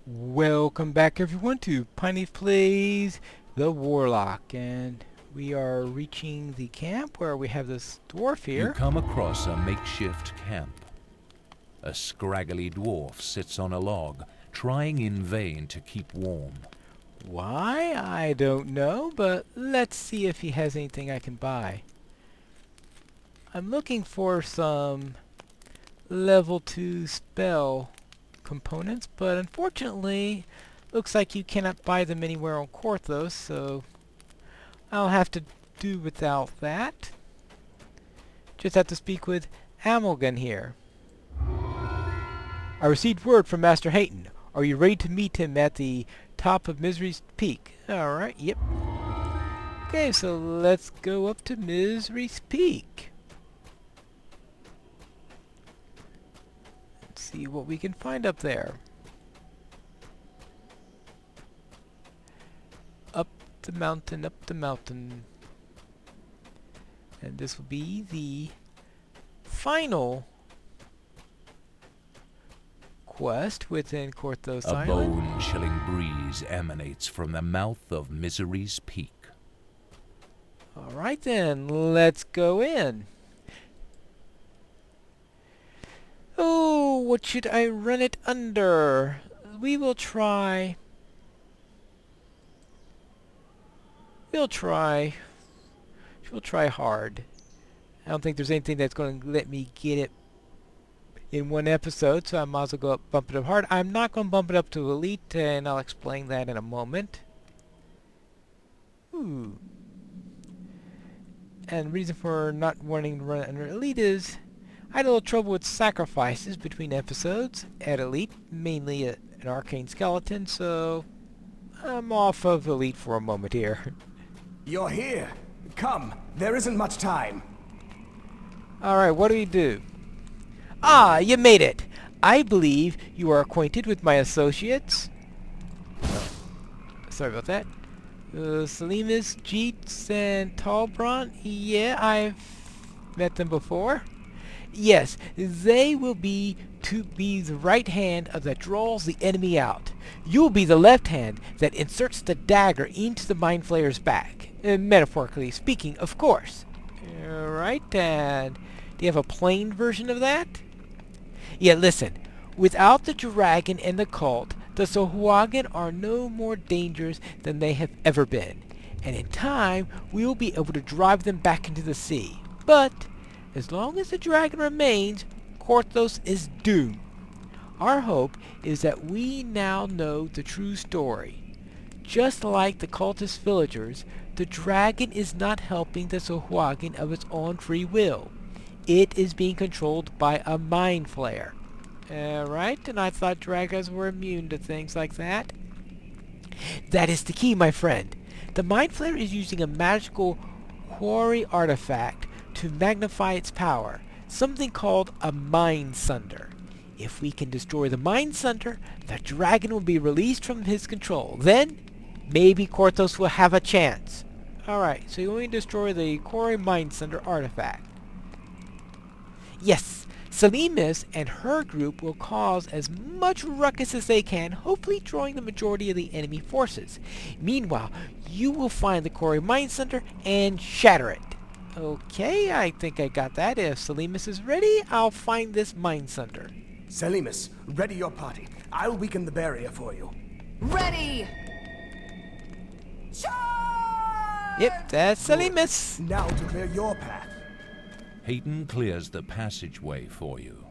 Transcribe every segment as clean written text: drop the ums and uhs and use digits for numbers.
Welcome back everyone to Pineleaf Plays the Warlock, and we are reaching the camp where we have this dwarf You here. come across a makeshift camp. A scraggly dwarf sits on a log, trying in vain to keep warm. Why? I don't know, but let's see if he has anything I can buy. I'm looking for some level 2 spell components, but unfortunately looks like you cannot buy them anywhere on Korthos, so I'll have to do without that. Just have to speak with Amalgan here. I received word from Master Hayton. Are you ready to meet him at the top of Misery's Peak? Alright, yep. Okay, so let's go up to Misery's Peak. Let's see what we can find up there. Up the mountain, up the mountain. And this will be the final quest within Korthos A Island. bone-chilling breeze emanates from the mouth of Misery's Peak. Alright then, let's go in. Oh, what should I run it under? We'll try hard. I don't think there's anything that's going to let me get it in one episode, so I might as well go up, bump it up hard. I'm not going to bump it up to Elite, and I'll explain that in a moment. Ooh. And the reason for not wanting to run it under Elite is I had a little trouble with sacrifices between episodes at Elite, mainly an arcane skeleton, so I'm off of Elite for a moment here. You're here. Come, there isn't much time. Alright, what do we do? Ah, you made it! I believe you are acquainted with my associates. Sorry about that. Salimus, Jeets, and Talbron. Yeah, I've met them before. Yes, they will be to be the right hand that draws the enemy out. You'll be the left hand that inserts the dagger into the Mind Flayer's back. Metaphorically speaking, of course. Alright, and do you have a plain version of that? Yeah, listen. Without the dragon and the cult, the Sahuagin are no more dangerous than they have ever been. And in time, we will be able to drive them back into the sea. But as long as the dragon remains, Korthos is doomed. Our hope is that we now know the true story. Just like the cultist villagers, the dragon is not helping the Sahuagin of its own free will. It is being controlled by a Mind Flayer. Right, and I thought dragons were immune to things like that. That is the key, my friend. The Mind Flayer is using a magical quarry artifact to magnify its power, something called a Mind Sunder. If we can destroy the Mind Sunder, the dragon will be released from his control. Then, maybe Korthos will have a chance. Alright, so you want to destroy the quarry Mind Sunder artifact. Yes, Salimus and her group will cause as much ruckus as they can, hopefully drawing the majority of the enemy forces. Meanwhile, you will find the quarry Mind Center and shatter it. Okay, I think I got that. If Salimus is ready, I'll find this Mind Sunder. Salimus, ready your party. I'll weaken the barrier for you. Ready! Charge! Yep, that's Salimus. Now to clear your path. Hayton clears the passageway for you.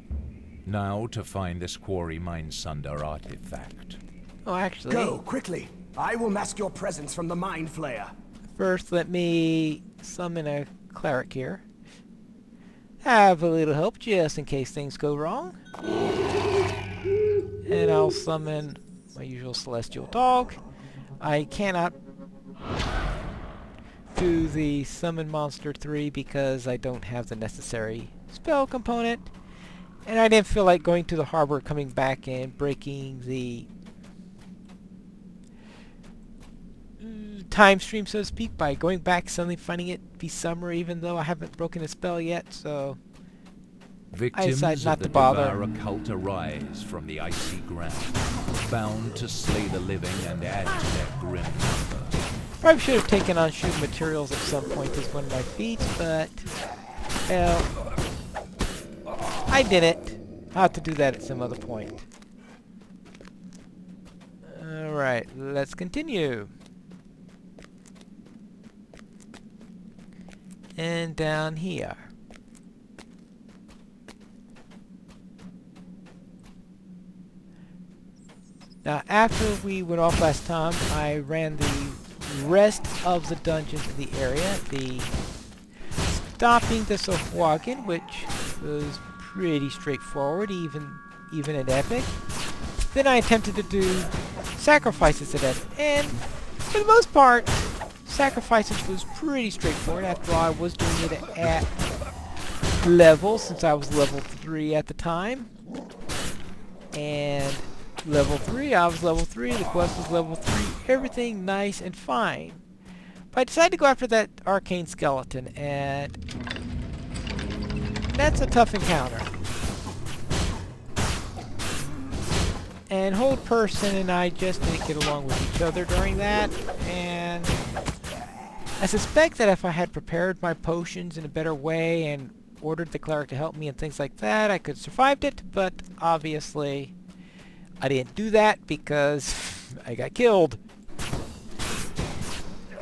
Now to find this quarry Mind Sunder artifact. Oh, actually, Go, quickly. I will mask your presence from the Mind Flayer. first let me summon a cleric here. Have a little help just in case things go wrong. And I'll summon my usual celestial dog. I cannot do the summon monster 3 because I don't have the necessary spell component. And I didn't feel like going to the harbor, coming back and breaking the time stream, so to speak, by going back, suddenly finding it be summer even though I haven't broken a spell yet, so Victims decided of not the to bother. Devourer cult arise from the icy ground, bound to slay the living and add to their grim number. Probably should have taken on shooting materials at some point as one of my feats, but well, I didn't. I'll have to do that at some other point. Alright, let's continue. And down here. Now, after we went off last time, I ran the rest of the dungeons in the area. The stopping the Sohwagen, which was pretty straightforward, even at Epic. Then I attempted to do sacrifices at Epic, and for the most part, sacrifices was pretty straightforward. After all, I was doing it at level, since I was level 3 at the time. And level 3, I was level 3, the quest was level 3, everything nice and fine. But I decided to go after that arcane skeleton, and that's a tough encounter. And Hold Person and I just didn't get along with each other during that, and I suspect that if I had prepared my potions in a better way and ordered the cleric to help me and things like that, I could have survived it, but obviously I didn't do that because I got killed.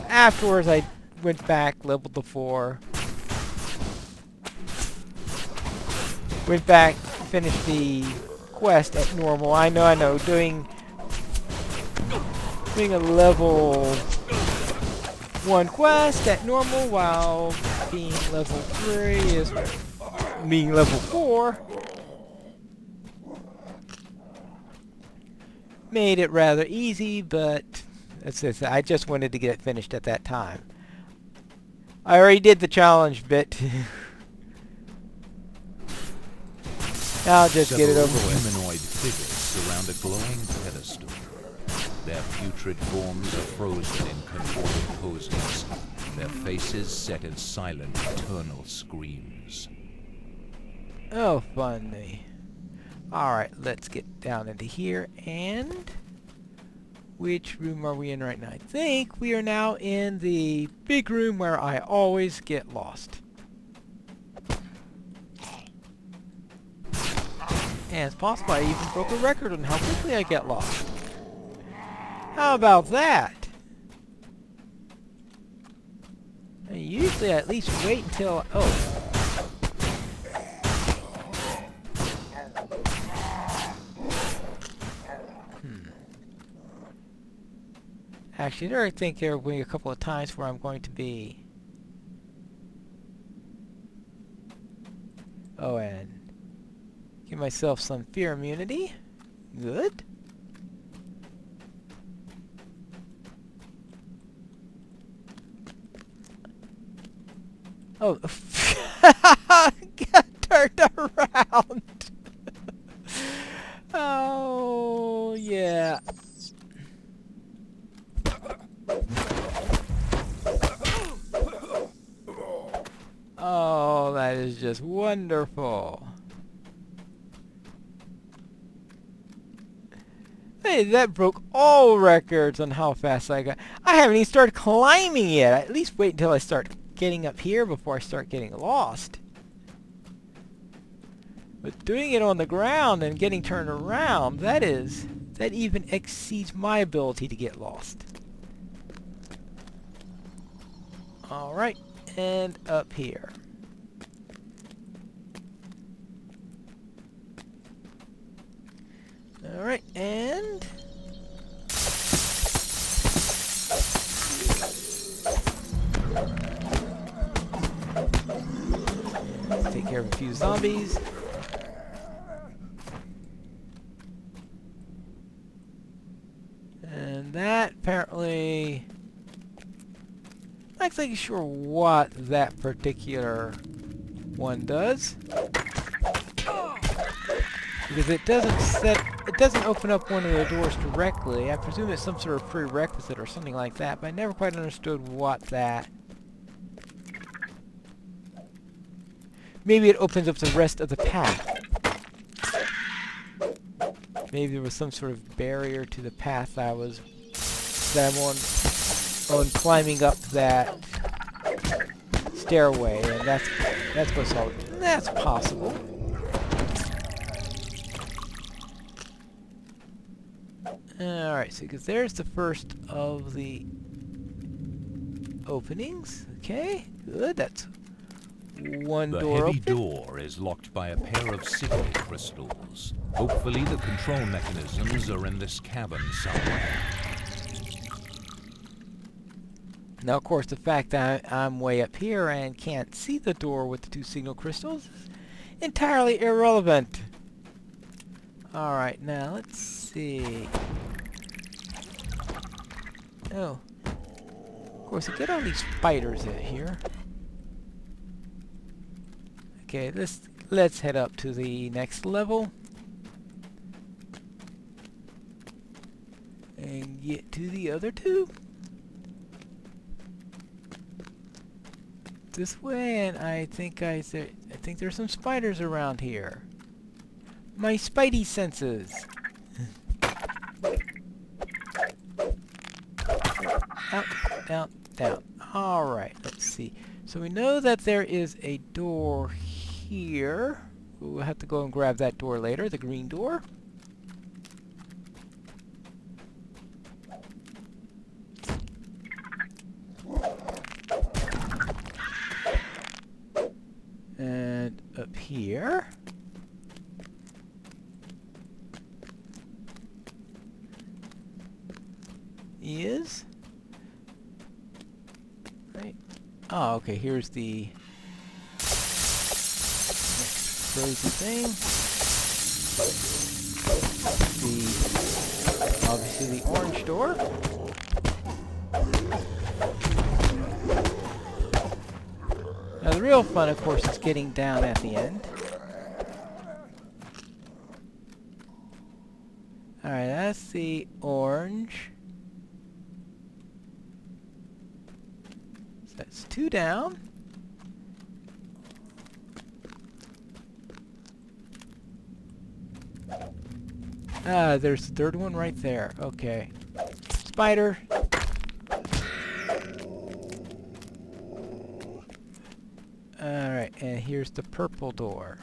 Afterwards, I went back, leveled the 4. Went back, finished the quest at normal. I know. Doing a level 1 quest at normal while being level 3 is being level 4. Made it rather easy, but I just wanted to get it finished at that time. I already did the challenge bit. I'll just get it over with. Humanoid figures surround a glowing pedestal. Their putrid forms are frozen in contorted poses, their faces set in silent, eternal screams. Oh, funny. Alright, let's get down into here, and which room are we in right now? I think we are now in the big room where I always get lost. And it's possible I even broke a record on how quickly I get lost. How about that? And usually I at least wait until... Oh. Actually, there I think there will be a couple of times where I'm going to be... Oh, and give myself some fear immunity. Good. Oh, got turned around. Oh, yeah. Oh, that is just wonderful. Hey, that broke all records on how fast I got. I haven't even started climbing yet. I at least wait until I start getting up here before I start getting lost. But doing it on the ground and getting turned around, that even exceeds my ability to get lost. Alright, and up here. Alright, and... take care of a few zombies. And that apparently... not exactly sure what that particular one does. Because it doesn't open up one of the doors directly. I presume it's some sort of prerequisite or something like that, but I never quite understood what that maybe it opens up the rest of the path. Maybe there was some sort of barrier to the path that I'm on climbing up that stairway, and that's what's all. That's possible. All right, so because there's the first of the openings. Okay, good. That's one The door heavy open. door is locked by a pair of signal crystals. Hopefully the control mechanisms are in this cabin somewhere. Now, of course, the fact that I'm way up here and can't see the door with the two signal crystals is entirely irrelevant. Alright, now let's see. Oh. Of course, you get all these spiders in here. Okay, let's head up to the next level. And get to the other two. This way, and I think there's some spiders around here. My spidey senses. Up, down, down. Alright, let's see. So we know that there is a door here. We'll have to go and grab that door later, the green door. And up here. Is right. Oh, okay. Here's the next crazy thing. Obviously the orange door. Now the real fun, of course, is getting down at the end. Alright, that's the orange. So that's two down. Ah, there's the third one right there. Okay. Spider. Alright, and here's the purple door.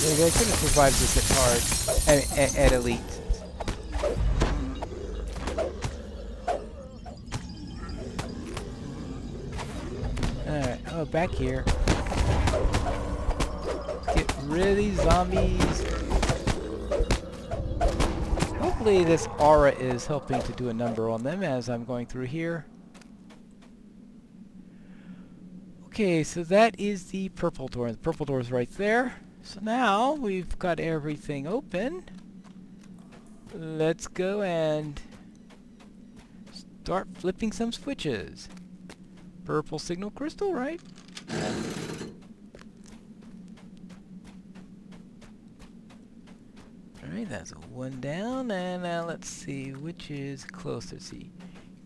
Maybe I could have survived this at hard, at elite. Alright, oh, back here. Get rid of these zombies. Hopefully this aura is helping to do a number on them as I'm going through here. Okay, so that is the purple door. The purple door is right there. So now we've got everything open. Let's go and start flipping some switches. Purple signal crystal, right? Alright, that's a one down, and now let's see which is closer. Let's see.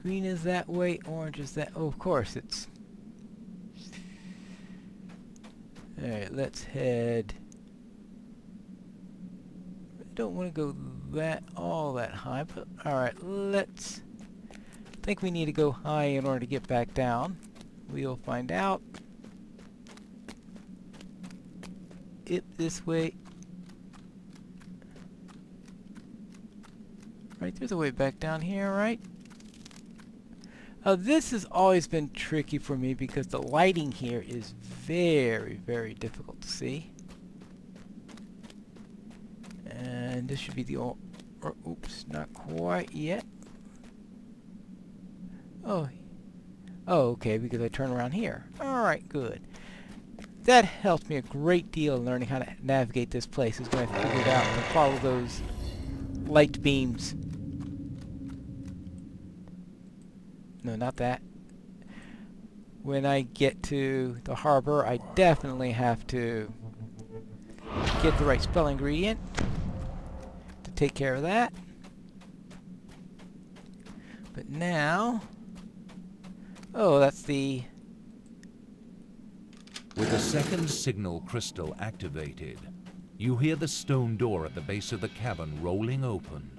Green is that way, orange is that. Oh, of course, it's. Alright, let's head. I don't want to go all that high, but alright, let's. I think we need to go high in order to get back down. We'll find out. It this way. Right, there's a way back down here, right? This has always been tricky for me because the lighting here is very, very difficult to see. And this should be the old... oops, not quite yet. Oh, okay, because I turn around here. Alright, good. That helped me a great deal in learning how to navigate this place, is when I figured out to follow those light beams. No, not that. When I get to the harbor, I definitely have to get the right spell ingredient to take care of that. now... Oh, that's the... With the second signal crystal activated, you hear the stone door at the base of the cavern rolling open.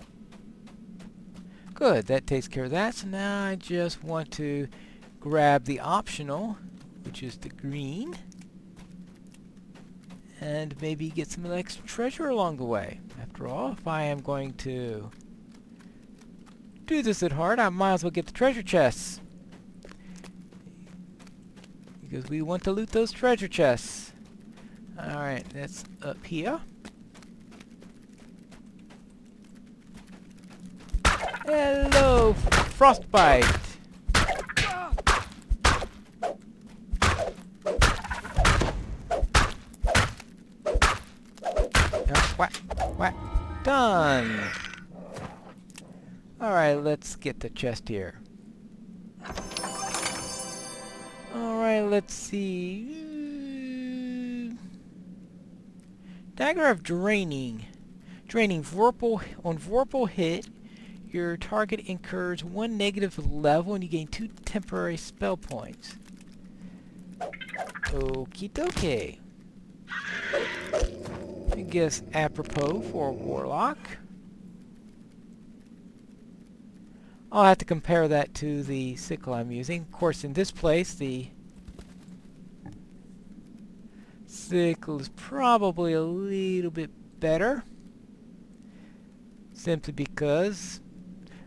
Good, that takes care of that. So now I just want to grab the optional, which is the green, and maybe get some extra treasure along the way. After all, if I am going to do this at heart, I might as well get the treasure chests. Because we want to loot those treasure chests. Alright, that's up here. Hello, Frostbite! Whack, whack. Done! Alright, let's get the chest here. Alright, let's see. Dagger of Draining. Draining Vorpal on Vorpal hit. Your target incurs 1 negative level and you gain 2 temporary spell points. Okie dokie. I guess apropos for Warlock. I'll have to compare that to the sickle I'm using. Of course, in this place, the sickle is probably a little bit better. Simply because,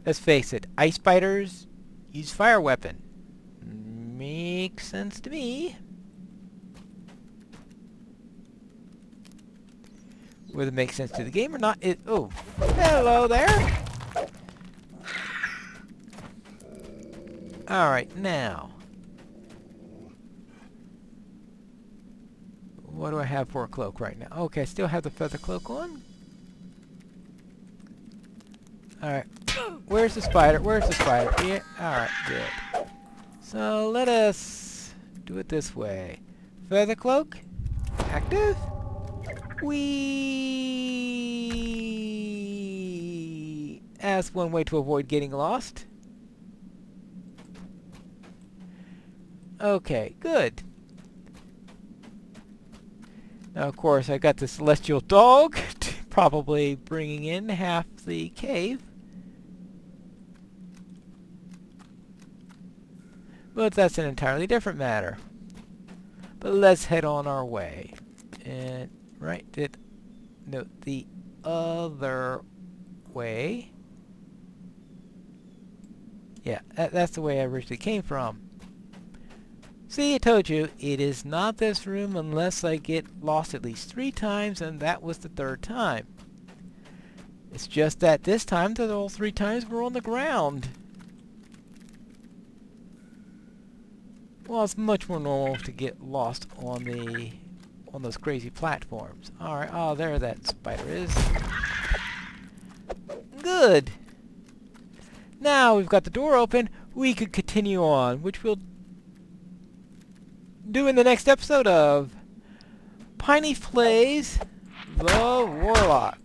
let's face it, ice spiders use fire weapon. Makes sense to me. Whether it makes sense to the game or not, it... Oh, hello there! Alright, now. What do I have for a cloak right now? Okay, I still have the feather cloak on. Alright. Where's the spider? Where's the spider? Yeah, alright, good. So let us do it this way. Feather cloak. Active. Whee! That's one way to avoid getting lost. Okay, good. Now, of course, I got the celestial dog, probably bringing in half the cave. But that's an entirely different matter. But let's head on our way. And, right, no, the other way. Yeah, that's the way I originally came from. See, I told you, it is not this room unless I get lost at least 3 times, and that was the 3rd time. It's just that this time, that all 3 times were on the ground. Well, it's much more normal to get lost on those crazy platforms. Alright, oh, there that spider is. Good! Now we've got the door open, we could continue on, which we'll do in the next episode of Pineleaf Plays the Warlock.